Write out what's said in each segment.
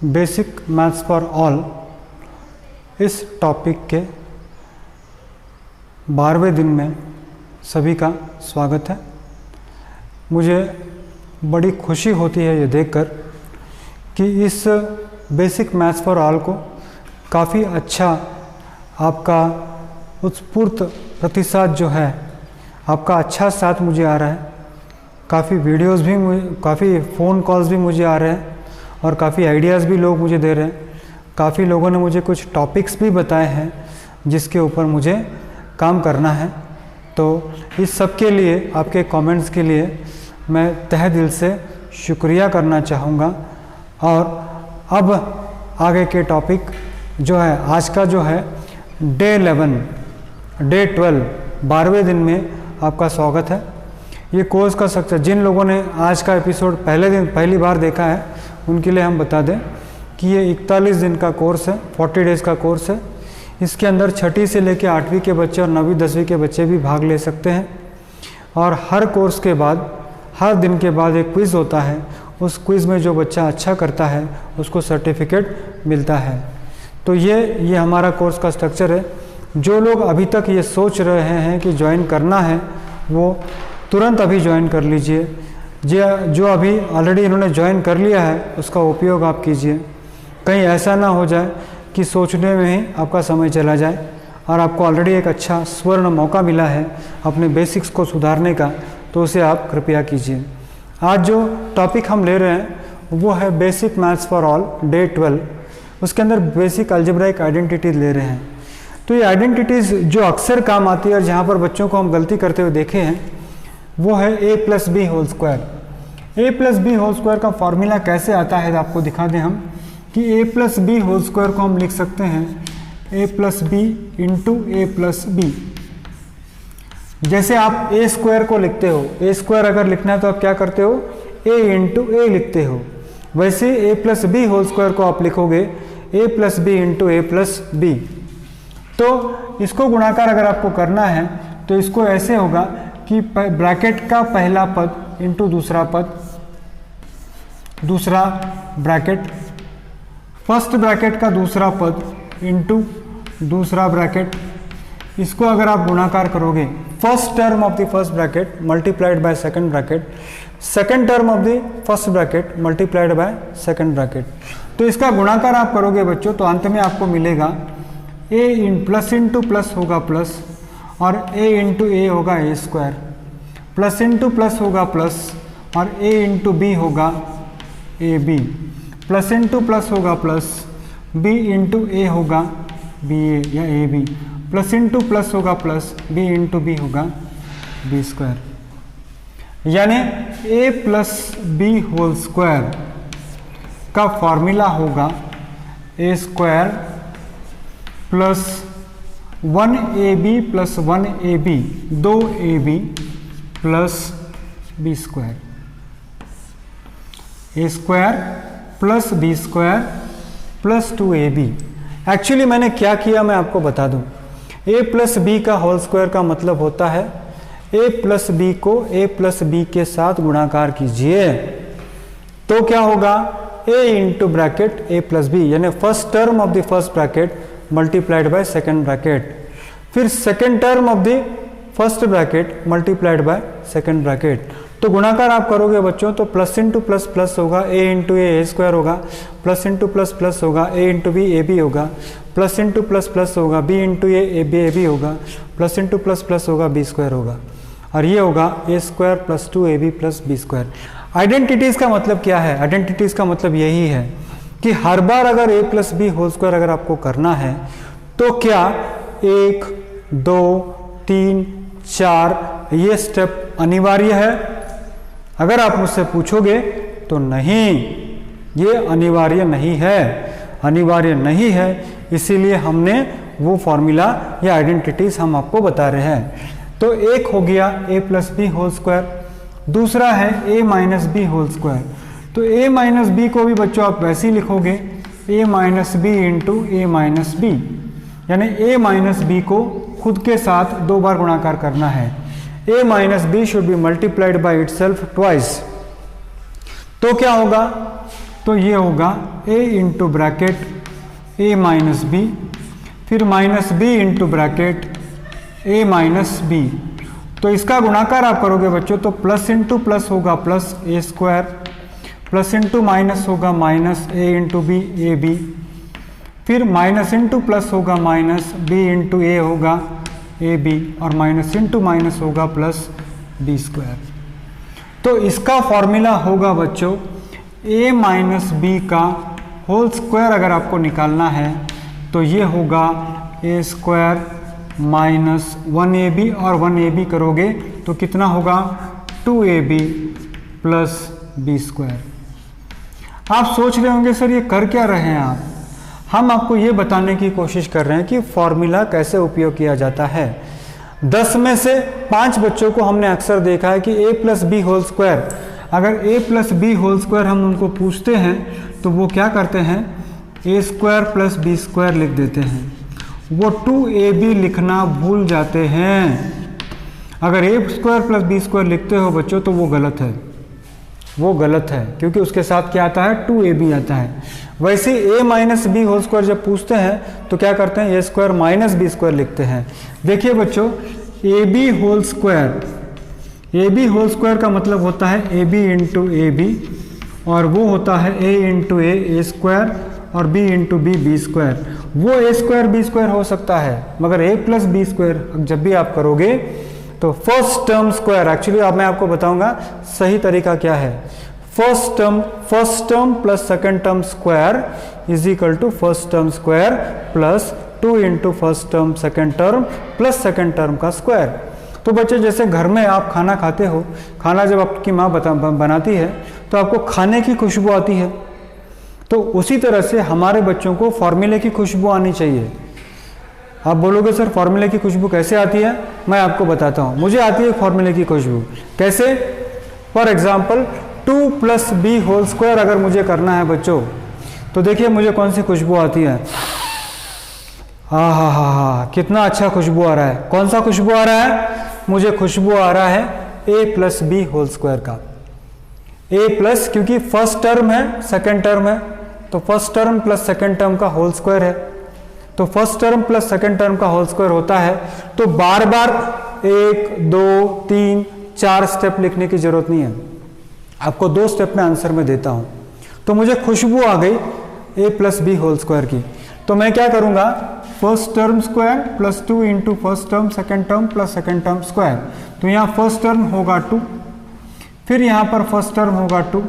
Basic maths for all इस topic के 12वें दिन में सभी का स्वागत है। मुझे बड़ी खुशी होती है ये देखकर कि इस बेसिक मैथ्स फॉर ऑल को काफ़ी अच्छा आपका उत्स्फूर्त प्रतिसाद जो है, आपका अच्छा साथ मुझे आ रहा है। काफ़ी वीडियोस भी काफ़ी फ़ोन कॉल्स भी मुझे आ रहे हैं और काफ़ी आइडियाज़ भी लोग मुझे दे रहे हैं। काफ़ी लोगों ने मुझे कुछ टॉपिक्स भी बताए हैं जिसके ऊपर मुझे काम करना है। तो इस सब के लिए, आपके कमेंट्स के लिए मैं तहे दिल से शुक्रिया करना चाहूँगा। और अब आगे के टॉपिक जो है, आज का जो है डे 12 12वें दिन में आपका स्वागत है। ये कोर्स का सक्सेस, जिन लोगों ने आज का एपिसोड पहली बार देखा है उनके लिए हम बता दें कि ये 41 दिन का कोर्स है, 40 डेज़ का कोर्स है। इसके अंदर 6ठी से लेकर 8वीं के बच्चे और 9वीं 10वीं के बच्चे भी भाग ले सकते हैं। और हर कोर्स के बाद, हर दिन के बाद एक क्विज़ होता है। उस क्विज़ में जो बच्चा अच्छा करता है उसको सर्टिफिकेट मिलता है। तो ये हमारा कोर्स का स्ट्रक्चर है। जो लोग अभी तक ये सोच रहे हैं कि ज्वाइन करना है वो तुरंत अभी ज्वाइन कर लीजिए। जो अभी ऑलरेडी इन्होंने ज्वाइन कर लिया है उसका उपयोग आप कीजिए। कहीं ऐसा ना हो जाए कि सोचने में ही आपका समय चला जाए और आपको ऑलरेडी एक अच्छा स्वर्ण मौका मिला है अपने बेसिक्स को सुधारने का, तो उसे आप कृपया कीजिए। आज जो टॉपिक हम ले रहे हैं वो है basic maths for all day 12। उसके अंदर बेसिक अलजेब्राइक आइडेंटिटीज ले रहे हैं। तो ये आइडेंटिटीज़ जो अक्सर काम आती है और जहाँ पर बच्चों को हम गलती करते हुए देखे हैं वो है a+b² a+b² का फॉर्मूला कैसे आता है आपको दिखा दें हम कि a+b² को हम लिख सकते हैं a+b इंटू a+b। जैसे आप a² को लिखते हो, a² अगर लिखना है तो आप क्या करते हो, a इंटू a लिखते हो। वैसे a+b² को आप लिखोगे a+b इंटू a+b। तो इसको गुणाकार अगर आपको करना है तो इसको ऐसे होगा कि ब्रैकेट का पहला पद इंटू दूसरा पद, दूसरा ब्रैकेट, फर्स्ट ब्रैकेट का दूसरा पद इंटू दूसरा ब्रैकेट। इसको अगर आप गुणाकार करोगे, first term of the first bracket multiplied by second bracket, second term of the first bracket multiplied by second bracket. तो इसका गुणाकार आप करोगे बच्चों तो अंत में आपको मिलेगा a in plus into plus होगा प्लस और a इंटू ए होगा a², प्लस इंटू प्लस होगा प्लस और a इंटू बी होगा ab, प्लस इंटू प्लस होगा प्लस, b इंटू ए होगा ba या ab, प्लस इंटू प्लस होगा प्लस, b इंटू बी होगा b²। यानी a+b² का फॉर्मूला होगा a² plus 1ab plus 1ab 2ab plus b², a² plus b² plus 2ab। Actually मैंने क्या किया मैं आपको बता दूं। a+b का होल स्क्वायर का मतलब होता है a+b को a+b के साथ गुणाकार कीजिए तो क्या होगा, a इंटू ब्रैकेट a+b यानी first term of the first bracket multiplied by second bracket, फिर second term of the first bracket multiplied by second bracket. तो गुणाकार आप करोगे बच्चों तो प्लस इंटू प्लस प्लस होगा, a इंटू a² होगा, प्लस इंटू प्लस प्लस होगा, a इंटू b ab होगा, प्लस इंटू प्लस प्लस होगा, b इंटू a ab होगा, प्लस इंटू प्लस प्लस होगा, b² होगा और ये होगा a² plus 2ab plus b²। Identities का मतलब क्या है? आइडेंटिटीज़ का मतलब यही है कि हर बार अगर a+b² अगर आपको करना है तो क्या 1, 2, 3, 4 ये स्टेप अनिवार्य है? अगर आप मुझसे पूछोगे तो नहीं, ये अनिवार्य नहीं है, अनिवार्य नहीं है। इसीलिए हमने वो फॉर्मूला या आइडेंटिटीज़ हम आपको बता रहे हैं। तो एक हो गया a+b², दूसरा है a-b²। तो a-b को भी बच्चों आप वैसे ही लिखोगे a-b इंटू a-b, यानी a-b को खुद के साथ 2 बार गुणाकार करना है। a-b should be multiplied by itself twice. तो क्या होगा, तो ये होगा a into bracket a minus B, फिर minus b into bracket a minus B. तो इसका गुणाकार आप करोगे बच्चों तो प्लस इंटू प्लस होगा plus a square, plus into minus होगा minus a into B A B, फिर माइनस इंटू प्लस होगा माइनस b इंटू ए होगा ए बी, और माइनस इंटू माइनस होगा प्लस बी स्क्वायर। तो इसका फॉर्मूला होगा बच्चों a माइनस बी का होल स्क्वायर अगर आपको निकालना है तो ये होगा a स्क्वायर माइनस 1ab, और 1ab करोगे तो कितना होगा 2ab प्लस बी स्क्वायर। आप सोच रहे होंगे सर ये कर क्या रहे हैं आप? हम आपको ये बताने की कोशिश कर रहे हैं कि फॉर्मूला कैसे उपयोग किया जाता है। 10 में से 5 बच्चों को हमने अक्सर देखा है कि a plus B whole square, अगर a plus B whole square हम उनको पूछते हैं तो वो क्या करते हैं a square plus B square लिख देते हैं, वो 2ab लिखना भूल जाते हैं। अगर a square plus B square लिखते हो बच्चों तो वो गलत है, वो गलत है, क्योंकि उसके साथ क्या आता है 2ab आता है। वैसे a minus B whole square जब पूछते हैं तो क्या करते हैं a square minus B square लिखते हैं। देखिए बच्चों ab whole square, ab whole square का मतलब होता है ab इंटू ए बी, और वो होता है a इंटू ए स्क्वायर और b इंटू बी स्क्वायर। वो a स्क्वायर बी स्क्वायर हो सकता है, मगर a प्लस बी स्क्वायर जब भी आप करोगे तो फर्स्ट टर्म स्क्वायर, एक्चुअली अब मैं आपको बताऊंगा सही तरीका क्या है। First term plus second term square is equal to first term square plus 2 into first term second term plus second term का स्क्वायर। तो बच्चे जैसे घर में आप खाना खाते हो, खाना जब आपकी माँ बनाती है तो आपको खाने की खुशबू आती है, तो उसी तरह से हमारे बच्चों को फॉर्मूले की खुशबू आनी चाहिए। आप बोलोगे सर फॉर्मूले की खुशबू कैसे आती है? मैं आपको बताता हूँ। मुझे आती है फॉर्मूले की खुशबू कैसे? For example 2 plus B whole square अगर मुझे करना है बच्चों तो देखिए मुझे कौन सी खुशबू आती है। हा, कितना अच्छा खुशबू आ रहा है। कौन सा खुशबू आ रहा है? मुझे खुशबू आ रहा है a plus B whole square का। a प्लस, क्योंकि फर्स्ट टर्म है सेकेंड टर्म है, तो first term plus second term का होल स्क्वायर है, तो first term plus second term का होल स्क्वायर होता है। तो बार बार 1 2 3 4 स्टेप लिखने की जरूरत नहीं है, आपको 2 स्टेप में आंसर में देता हूं। तो मुझे खुशबू आ गई a plus B whole square की, तो मैं क्या करूंगा first term square plus 2 into first term second term plus second term square. तो यहाँ फर्स्ट टर्म होगा 2, फिर यहाँ पर फर्स्ट टर्म होगा 2,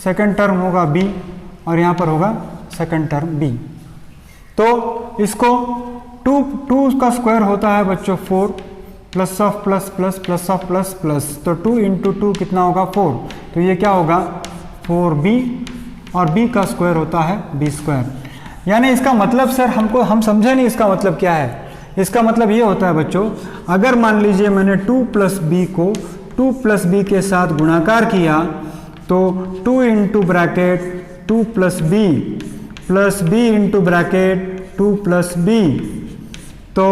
सेकेंड टर्म होगा b, और यहाँ पर होगा सेकेंड टर्म b। तो इसको 2 का स्क्वायर होता है बच्चों 4, plus of plus plus plus of plus plus, तो 2 इंटू 2 कितना होगा 4, तो ये क्या होगा 4b, और b का स्क्वायर होता है b स्क्वायर। यानी इसका मतलब सर हम समझे नहीं इसका मतलब क्या है। इसका मतलब ये होता है बच्चों, अगर मान लीजिए मैंने 2 प्लस बी को 2 प्लस बी के साथ गुणाकार किया तो 2 into bracket 2 plus B into bracket 2 plus B, तो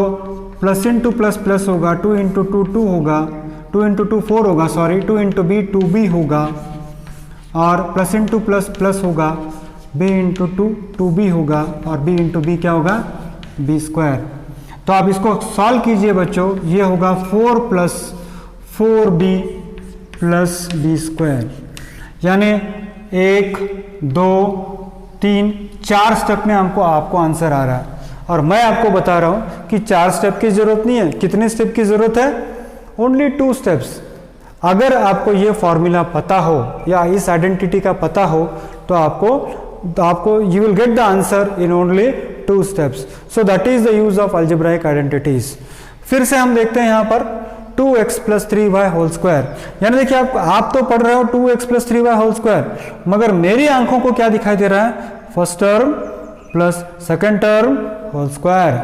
प्लस इंटू प्लस प्लस होगा, 2 इंटू 2 2 होगा, 2 इंटू 2 4 होगा, सॉरी 2 इंटू बी 2b होगा, और प्लस इंटू प्लस प्लस होगा, b इंटू 2 2b होगा, और b इंटू बी क्या होगा b स्क्वायर। तो आप इसको सॉल्व कीजिए बच्चों, ये होगा 4 plus 4b plus B square. यानी 1 2 3 4 स्टेप में आपको आंसर आ रहा है, और मैं आपको बता रहा हूं कि 4 स्टेप की जरूरत नहीं है। कितने स्टेप की जरूरत है? Only 2 steps. अगर आपको ये फॉर्मूला पता हो या इस आइडेंटिटी का पता हो तो आपको you will get the answer in only 2 steps. So that is the use of algebraic identities. फिर से हम देखते हैं यहाँ पर 2x plus 3y whole square. यानी देखिए आप तो पढ़ रहे हो 2x plus 3y whole square, मगर मेरी आंखों को क्या दिखाई दे रहा है? First term plus second term whole square.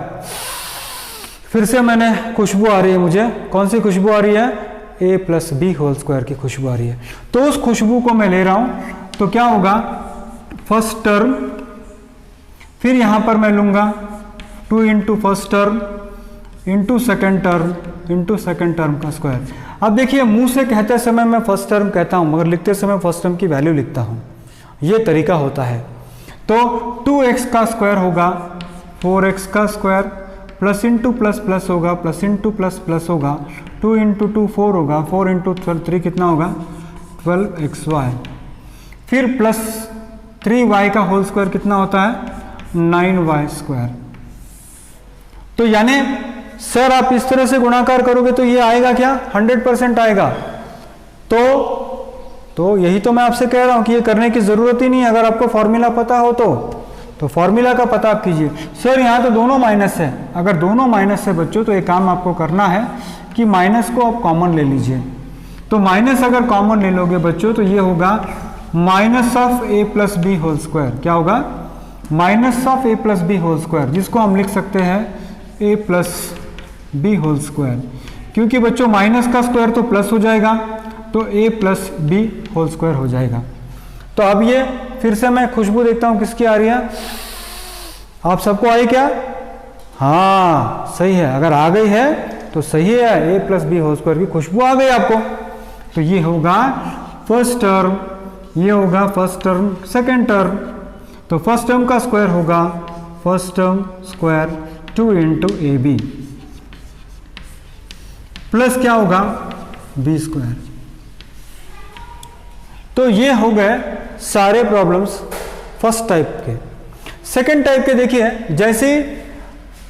फिर से मैंने खुशबू आ रही है, मुझे कौन सी खुशबू आ रही है? a plus B whole square की खुशबू आ रही है। तो उस खुशबू को मैं ले रहा हूं, तो क्या होगा फर्स्ट टर्म, फिर यहां पर मैं लूंगा 2 into first term into second term का स्क्वायर। अब देखिए मुंह से कहते समय मैं फर्स्ट टर्म कहता हूं, मगर लिखते समय फर्स्ट टर्म की वैल्यू लिखता हूं। ये तरीका होता है। तो 2x का स्क्वायर होगा 4x का square, plus into plus plus होगा, प्लस इंटू प्लस प्लस होगा, 2 इंटू 2 4 होगा, 4 इंटू 3 कितना होगा 12xy, फिर प्लस 3y का होल स्क्वायर कितना होता है 9y स्क्वायर। तो यानी सर आप इस तरह से गुणाकार करोगे तो ये आएगा क्या 100% आएगा। तो यही तो मैं आपसे कह रहा हूं कि ये करने की जरूरत ही नहीं है, अगर आपको फॉर्मूला पता हो तो फॉर्मूला का पता आप कीजिए। सर यहाँ तो दोनों माइनस है, अगर दोनों माइनस है बच्चों तो एक काम आपको करना है कि माइनस को आप कॉमन ले लीजिए। तो माइनस अगर कॉमन ले लोगे बच्चों तो ये होगा minus of a plus B whole square. क्या होगा minus of a plus B whole square, जिसको हम लिख सकते हैं a plus B whole square, क्योंकि बच्चों माइनस का स्क्वायर तो प्लस हो जाएगा तो a plus B whole square हो जाएगा। तो अब ये फिर से मैं खुशबू देखता हूं किसकी आ रही है, आप सबको आई क्या? हाँ सही है, अगर आ गई है तो सही है, a plus B whole square की खुशबू आ गई आपको। तो ये होगा फर्स्ट टर्म, ये होगा फर्स्ट टर्म सेकेंड टर्म। तो फर्स्ट टर्म का स्क्वायर होगा first term square 2 into A B, plus क्या होगा बी स्क्वायर। तो ये हो गए सारे प्रॉब्लम्स फर्स्ट टाइप के। सेकंड टाइप के देखिए, जैसे ही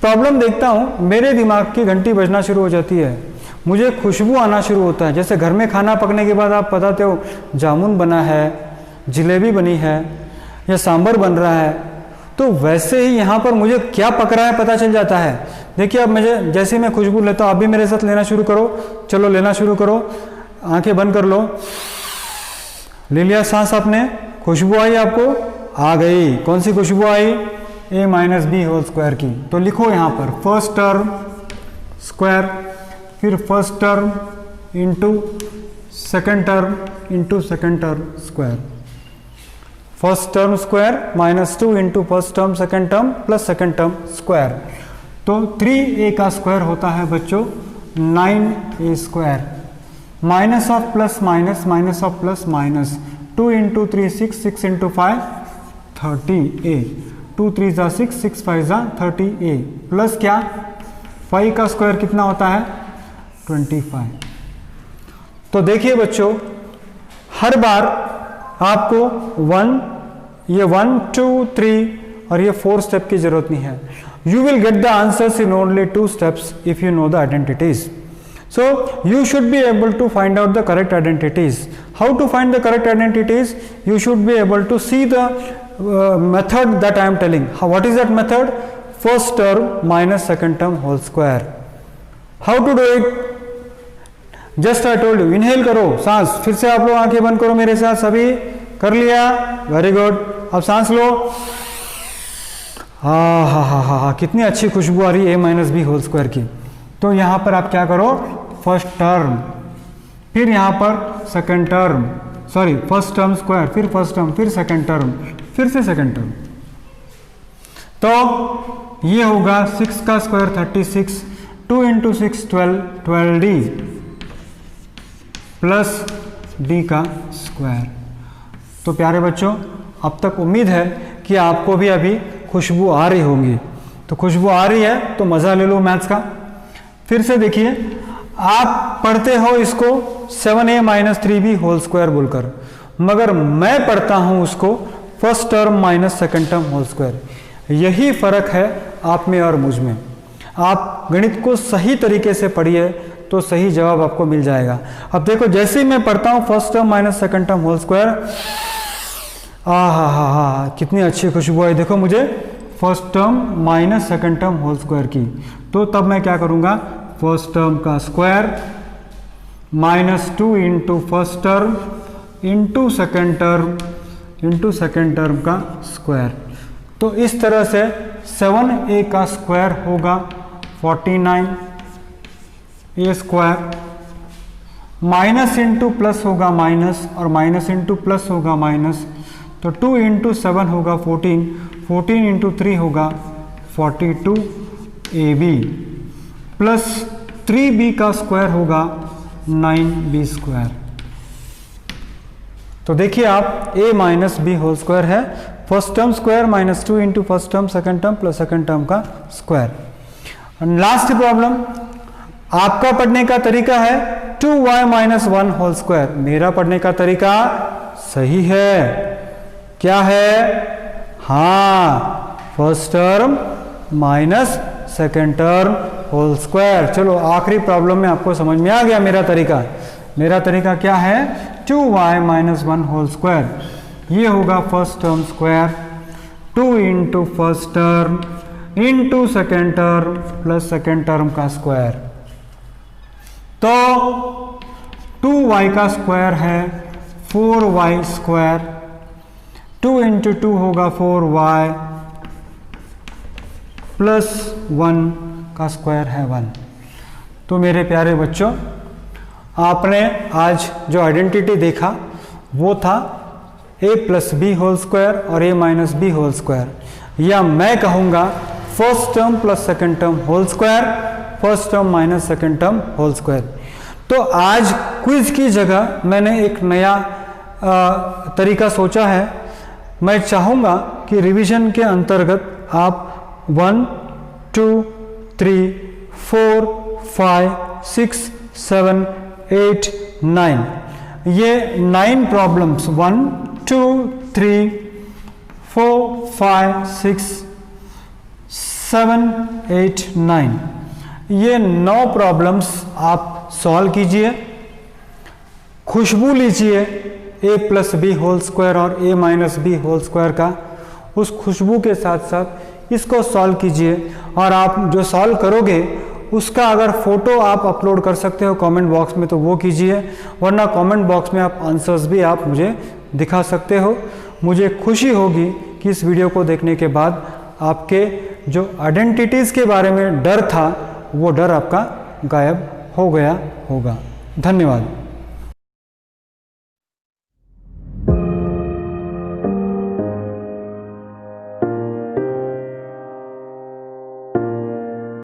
प्रॉब्लम देखता हूं मेरे दिमाग की घंटी बजना शुरू हो जाती है, मुझे खुशबू आना शुरू होता है। जैसे घर में खाना पकने के बाद आप बताते हो जामुन बना है, जलेबी बनी है या सांभर बन रहा है, तो वैसे ही यहाँ पर मुझे क्या पक रहा है पता चल जाता है। देखिए अब मुझे जैसे मैं खुशबू लेता हूँ, आप भी मेरे साथ लेना शुरू करो, चलो लेना शुरू करो, आंखें बंद कर लो, ले लिया सांस आपने, खुशबू आई आपको, आ गई। कौन सी खुशबू आई? a minus B whole square की। तो लिखो यहाँ पर फर्स्ट टर्म स्क्वायर, फिर first term into second term into second term square, first term square -2 into first term second term plus second term square. तो 3a का स्क्वायर होता है बच्चों 9a square, minus of plus minus, minus of plus minus, 2 into 3 6, 6 into 5 30a, 2 3 जा 6, 6 5 जा 30a, plus क्या 5 का square कितना होता है 25। तो देखिए बच्चों हर बार आपको 1 2 3 और ये 4 स्टेप की जरूरत नहीं है। You will get the answers in only 2 steps if you know the identities. So you should be able to find out the correct identities. How to find the correct identities? You should be able to see the method that I am telling. What is that method? First term minus second term whole square. How to do it? Just I told you. Inhale करो सांस, फिर से आप लोग आंखें बंद करो मेरे साथ, सभी कर लिया, वेरी गुड। अब सांस लो, हा, कितनी अच्छी खुशबू आ रही है a minus B whole square की। तो यहाँ पर आप क्या करो, फर्स्ट टर्म, फिर यहाँ पर second term, sorry first term square, फिर फर्स्ट टर्म, फिर सेकंड टर्म, फिर से सेकंड टर्म। तो ये होगा 6 का square 36, 2 into 6 12d plus d का स्क्वायर। तो प्यारे बच्चों अब तक उम्मीद है कि आपको भी अभी खुशबू आ रही होंगी। तो खुशबू आ रही है तो मज़ा ले लो मैथ्स का। फिर से देखिए, आप पढ़ते हो इसको 7a minus 3b whole square बोलकर, मगर मैं पढ़ता हूं उसको first term minus second term whole square. यही फर्क है आप में और मुझ में। आप गणित को सही तरीके से पढ़िए तो सही जवाब आपको मिल जाएगा। अब देखो जैसे ही मैं पढ़ता हूं first term minus second term whole square, हा कितनी अच्छी खुशबू आई देखो मुझे first term minus second term whole square की। तो तब मैं क्या करूंगा, फर्स्ट टर्म का square -2 into first term into second term का स्क्वायर। तो इस तरह से 7a का स्क्वायर होगा 49a square, minus into plus होगा माइनस और माइनस इंटू प्लस होगा माइनस, तो 2 इंटू 7 होगा 14, 14 इंटू 3 होगा 42ab प्लस 3b का स्क्वायर होगा 9b स्क्वायर। तो देखिए आप a minus B whole square है, first term square minus 2 into first term second term plus second term का स्क्वायर। लास्ट प्रॉब्लम, आपका पढ़ने का तरीका है 2y माइनस 1 होल स्क्वायर, मेरा पढ़ने का तरीका सही है, क्या है, हाँ, first term minus second term whole square. चलो आखिरी प्रॉब्लम में आपको समझ में आ गया मेरा तरीका। मेरा तरीका क्या है, 2y माइनस 1 होल स्क्वायर, ये होगा first term square 2 into first term into second term plus second term का स्क्वायर। तो 2y का स्क्वायर है 4y स्क्वायर, 2 इंटू 2 होगा 4y प्लस 1 का स्क्वायर है 1। तो मेरे प्यारे बच्चों, आपने आज जो आइडेंटिटी देखा वो था a plus B whole square और a minus B whole square, या मैं कहूँगा first term plus second term whole square, first term minus second term whole square. तो आज क्विज की जगह मैंने एक नया तरीका सोचा है। मैं चाहूँगा कि रिवीजन के अंतर्गत आप 1 2 3 4 5 6 7 8 9 ये 9 प्रॉब्लम्स 1 2 3 4 5 6 7 8 9 ये 9 प्रॉब्लम्स आप सॉल्व कीजिए, खुशबू लीजिए a plus B whole square और a minus B whole square का, उस खुशबू के साथ साथ इसको सॉल्व कीजिए। और आप जो सॉल्व करोगे उसका अगर फोटो आप अपलोड कर सकते हो कमेंट बॉक्स में तो वो कीजिए, वरना कमेंट बॉक्स में आप आंसर्स भी आप मुझे दिखा सकते हो। मुझे खुशी होगी कि इस वीडियो को देखने के बाद आपके जो आइडेंटिटीज़ के बारे में डर था वो डर आपका गायब हो गया होगा। धन्यवाद।